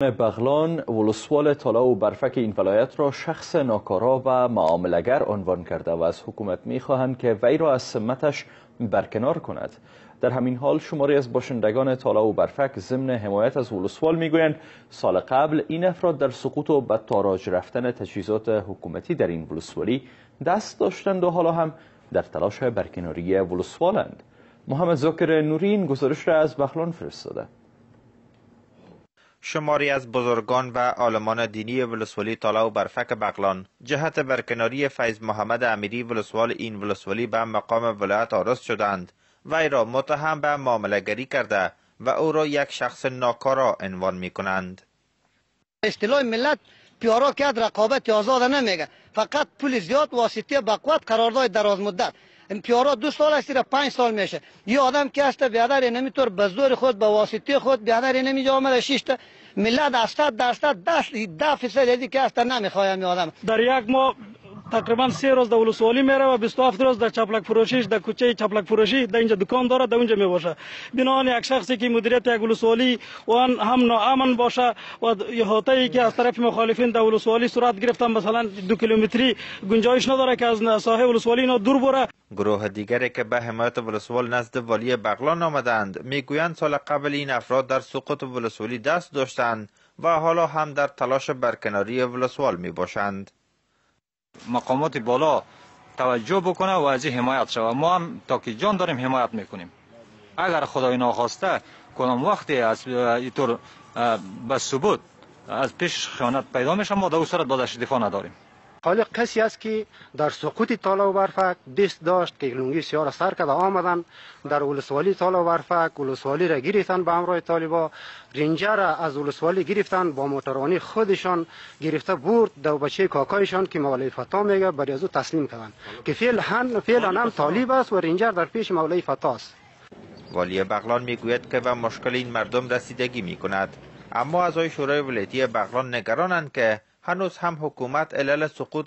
بغلان ولسوال طلا و برفک این ولایت را شخص ناکارا و معامله‌گر عنوان کرده و از حکومت می‌خواهند که وی را از سمتش برکنار کند. در همین حال شماری از باشندگان طلا و برفک ضمن حمایت از ولسوال میگویند سال قبل این افراد در سقوط و به تاراج رفتن تجهیزات حکومتی در این ولسوالی دست داشتند و حالا هم در تلاش برکناری ولسوالند. محمد ذاکر نوری این گزارش را از بغلان فرستاده. شماری از بزرگان و عالمان دینی ولسوالی طلا و برفک بغلان جهت برکناری فیض محمد امیری ولسوال این ولسوالی به مقام ولایت آرست شدند. وی را متهم به معامله‌گری کرده و او را یک شخص ناکارا عنوان می کنند. اصطلاح ملت پیارا کرد رقابت آزاد نمیگه، فقط پول زیاد واسطه بقوت قرارداد دراز مدت. این پیارا 2 سال است را 5 سال میشه. یه آدم که است بیادر نمیتور به زور خود به واسطه خود بیادر نمیجا آمده 6 تا ملت 80% 10% که است نمیخواد می آدم. در یک ماه تقریبا 3 روز در ولسوالی میره و 27 روز در چپلک فروشیش در کوچه چپلک فروشی در اینجا دکان داره در اونجا میباشه. بنابراین یک شخصی که مدیریت یک ولسوالی و هم ناامن باشه و احاطه‌ای که از طرف مخالفین در ولسوالی صورت گرفتن مثلا 2 کیلومتری گنجایش نداره که از ساحه ولسوالی اینا دور بره. گروه دیگری که به حمایت ولسوال نزد والی بغلان آمدند میگویند سال قبل این افراد در سقوط ولسوالی دست داشتند و حالا هم در تلاش برکناری ولسوال می باشند. مقامات بالا توجه بکنه و از این حمایت شود. ما هم تا که جان داریم حمایت میکنیم. اگر خدای ناخواسته کنم وقتی از اینطور به ثبوت از پیش خیانت پیدا میشه ما در اون صورت بازش دفاع نداریم. حالا کسی است که در سقوط طلا و برفک دست داشت که لنگی سیاه را سر کرده آمدن در ولسوالی طلا و برفک ولسوالی را گرفتن به همراه طالبا، رنجر را از ولسوالی گرفتن با موتروانی خودشان گرفته برد دو بچه کاکایشان که مولوی فتا میگه برای از او تسلیم کردن که فعلا هم طالب است و رنجر در پیش مولوی فتا است. والی بغلان میگوید که به مشکل این مردم رسیدگی میکند، اما اعضای شورای ولایتی بغلان نگرانند که هنوز هم حکومت علل سقوط